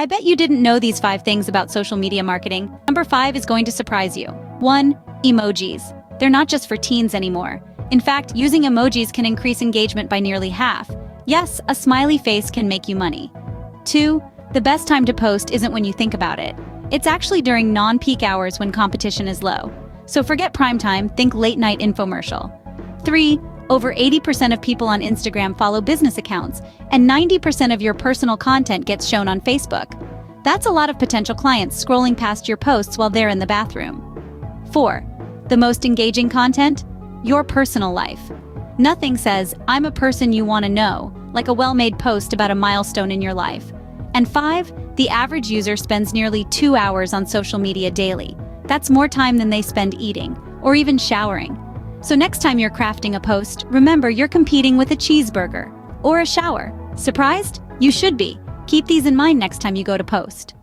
I bet you didn't know these 5 things about social media marketing. Number 5 is going to surprise you. 1. Emojis. They're not just for teens anymore. In fact, using emojis can increase engagement by nearly half. Yes, a smiley face can make you money. 2. The best time to post isn't when you think about it. It's actually during non-peak hours when competition is low. So forget prime time, think late-night infomercial. 3. Over 80% of people on Instagram follow business accounts, and 90% of your personal content gets shown on Facebook. That's a lot of potential clients scrolling past your posts while they're in the bathroom. 4. The most engaging content? Your personal life. Nothing says, "I'm a person you want to know," like a well-made post about a milestone in your life. And 5. The average user spends nearly 2 hours on social media daily. That's more time than they spend eating, or even showering. So next time you're crafting a post, remember you're competing with a cheeseburger or a shower. Surprised? You should be. Keep these in mind next time you go to post.